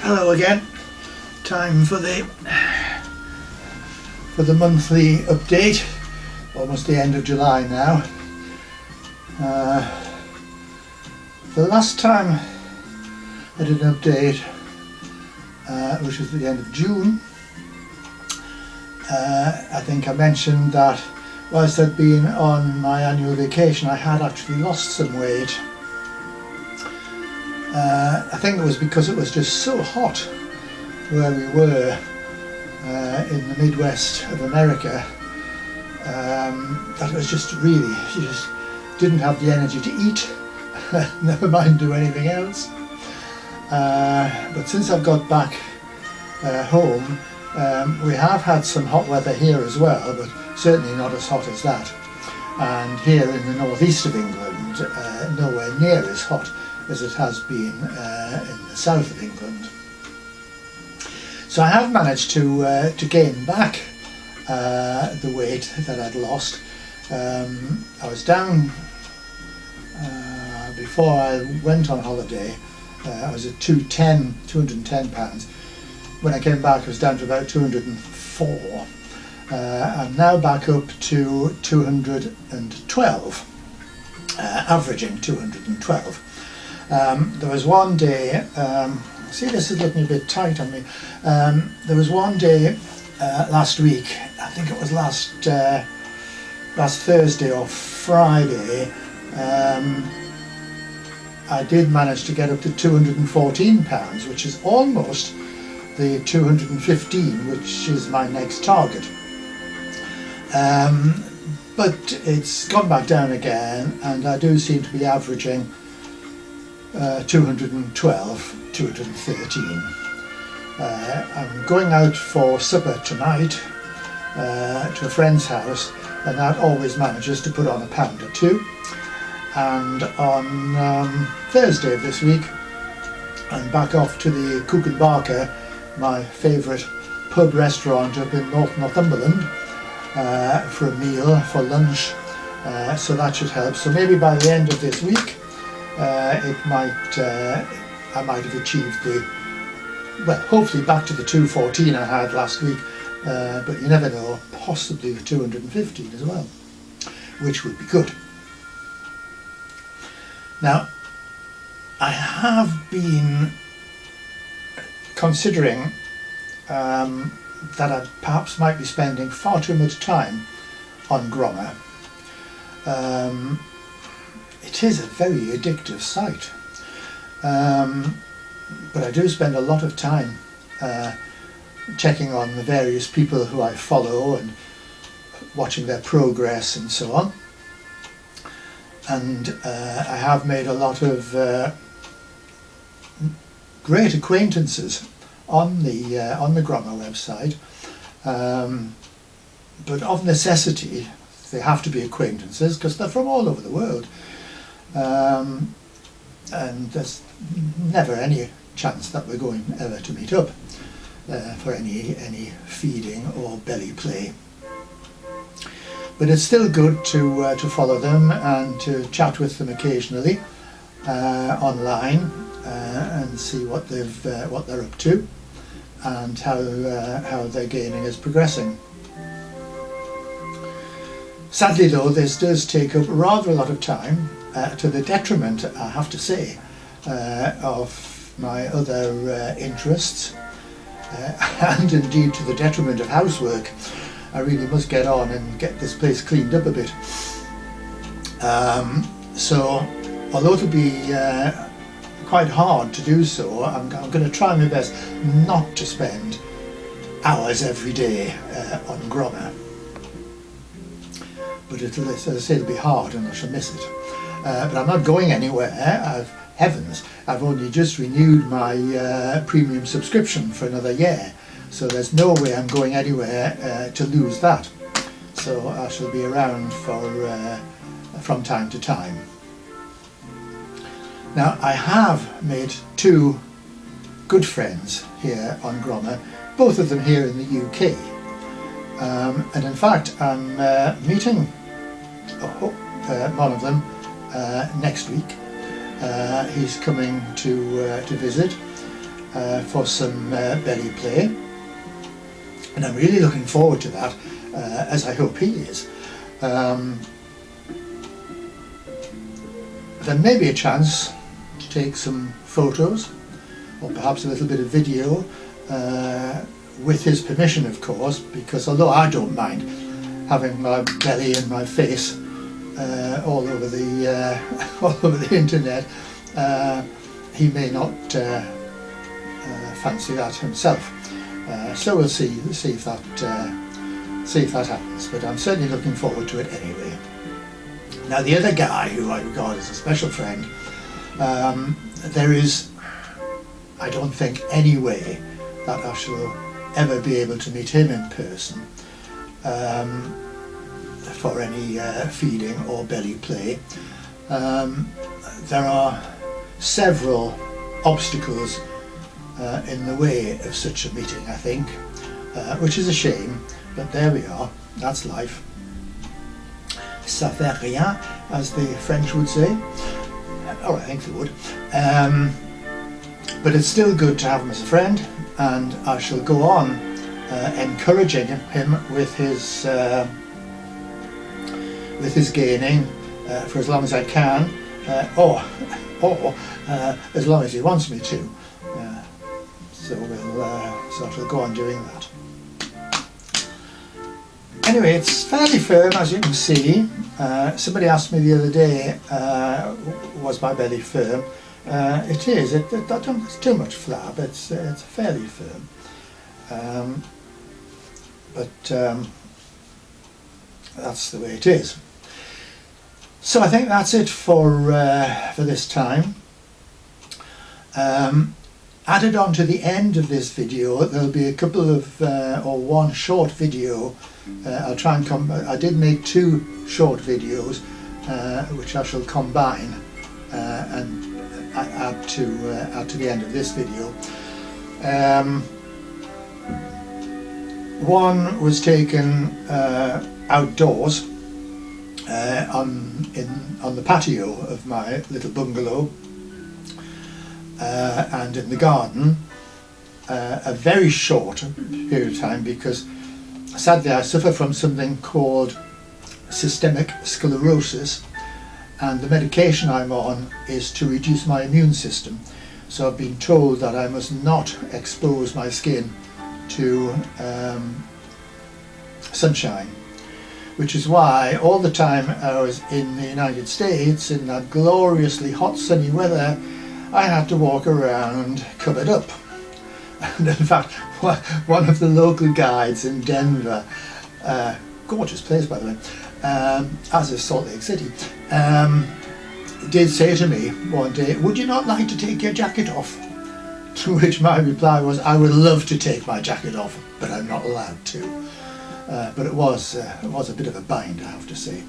Hello again. Time for the monthly update. Almost the end of July now. The last time I did an update, which was at the end of June, I think I mentioned that whilst I'd been on my annual vacation, I had actually lost some weight. I think it was because it was just so hot where we were in the Midwest of America, that it was just really, you just didn't have the energy to eat, never mind do anything else. But since I've got back home, we have had some hot weather here as well, but certainly not as hot as that. And here in the northeast of England, nowhere near as hot as it has been in the south of England. So I have managed to gain back the weight that I'd lost. I was down before I went on holiday. I was at 210 pounds. When I came back I was down to about 204. I'm now back up to 212, averaging 212. There was one day, see, this is looking a bit tight on me. There was one day last week, I think it was last Thursday or Friday, I did manage to get up to 214 pounds, which is almost the 215, which is my next target. But it's gone back down again, and I do seem to be averaging 212, 213. I'm going out for supper tonight to a friend's house, and that always manages to put on a pound or two. And on Thursday of this week I'm back off to the Cook and Barker, my favourite pub restaurant up in North Northumberland, for a meal, for lunch, so that should help. So maybe by the end of this week I might have achieved hopefully back to the 214 I had last week, but you never know, possibly the 215 as well, which would be good. Now, I have been considering that I perhaps might be spending far too much time on Grommer. It is a very addictive site, but I do spend a lot of time checking on the various people who I follow and watching their progress and so on. And I have made a lot of great acquaintances on the Grommer website, but of necessity they have to be acquaintances because they're from all over the world, and there's never any chance that we're going ever to meet up for any feeding or belly play. But it's still good to follow them and to chat with them occasionally online and see what they're up to and how their gaining is progressing. Sadly though, this does take up rather a lot of time, to the detriment, I have to say, of my other interests, and indeed to the detriment of housework. I really must get on and get this place cleaned up a bit. So, although it'll be quite hard to do so, I'm going to try my best not to spend hours every day on Grommer. But as I say, it'll be hard and I shall miss it. But I'm not going anywhere. Heavens, I've only just renewed my premium subscription for another year. So there's no way I'm going anywhere to lose that. So I shall be around from time to time. Now I have made two good friends here on Grommer, both of them here in the UK. And in fact I'm meeting one of them next week. He's coming to visit, for some belly play, and I'm really looking forward to that, as I hope he is. There may be a chance to take some photos or perhaps a little bit of video, with his permission of course, because although I don't mind having my belly and my face all over the all over the internet, he may not fancy that himself. So we'll see if that happens, but I'm certainly looking forward to it anyway. Now the other guy who I regard as a special friend, there is, I don't think, any way that I shall ever be able to meet him in person for any feeding or belly play. There are several obstacles in the way of such a meeting, I think, which is a shame, but there we are, that's life. Ça fait rien, as the French would say, or I think they would. But it's still good to have him as a friend, and I shall go on encouraging him with his gaining for as long as I can, or as long as he wants me to. So I'll go on doing that. Anyway, it's fairly firm, as you can see. Somebody asked me the other day, was my belly firm? It is. I don't think it's too much flab. It's fairly firm. But that's the way it is. So I think that's it for this time. Added on to the end of this video, there'll be a couple of or one short video. I'll try and I did make 2 short videos, which I shall combine and add to the end of this video. One was taken outdoors on the patio of my little bungalow, and in the garden, a very short period of time, because sadly I suffer from something called systemic sclerosis, and the medication I'm on is to reduce my immune system. So I've been told that I must not expose my skin to sunshine, which is why all the time I was in the United States in that gloriously hot sunny weather, I had to walk around covered up. And in fact, one of the local guides in Denver, gorgeous place by the way, as is Salt Lake City, did say to me one day, "Would you not like to take your jacket off?" To which my reply was, "I would love to take my jacket off, but I'm not allowed to." But it was a bit of a bind, I have to say.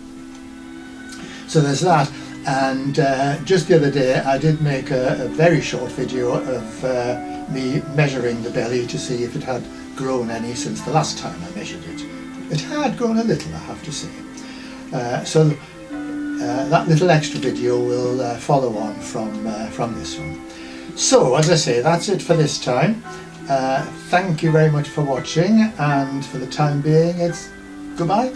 So there's that. And just the other day I did make a very short video of me measuring the belly to see if it had grown any since the last time I measured it. It had grown a little, I have to say. So that little extra video will follow on from this one. So as I say, that's it for this time. Thank you very much for watching, and for the time being it's goodbye.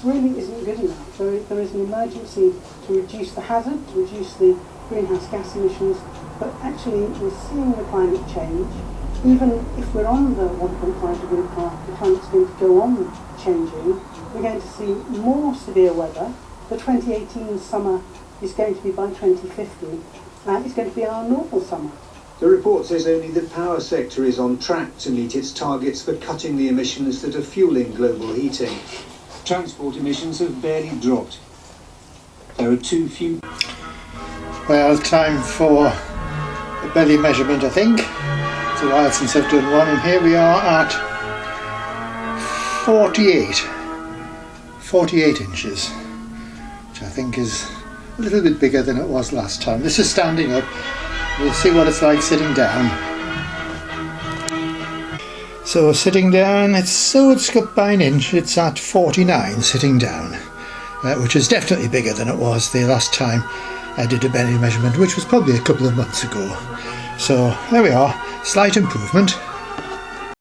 this really isn't good enough. There is an emergency to reduce the hazard, to reduce the greenhouse gas emissions, but actually we're seeing the climate change. Even if we're on the 1.5 degree path, the climate's going to go on changing. We're going to see more severe weather. The 2018 summer is going to be, by 2050, it's going to be our normal summer. The report says only the power sector is on track to meet its targets for cutting the emissions that are fueling global heating. Transport emissions have barely dropped. There are too few. Well, time for a belly measurement, I think. It's a while since I've done one, and here we are at 48 inches, which I think is a little bit bigger than it was last time. This is standing up. We'll see what it's like sitting down. So sitting down, it's got by an inch. It's at 49 sitting down, which is definitely bigger than it was the last time I did a belly measurement, which was probably a couple of months ago. So there we are, slight improvement.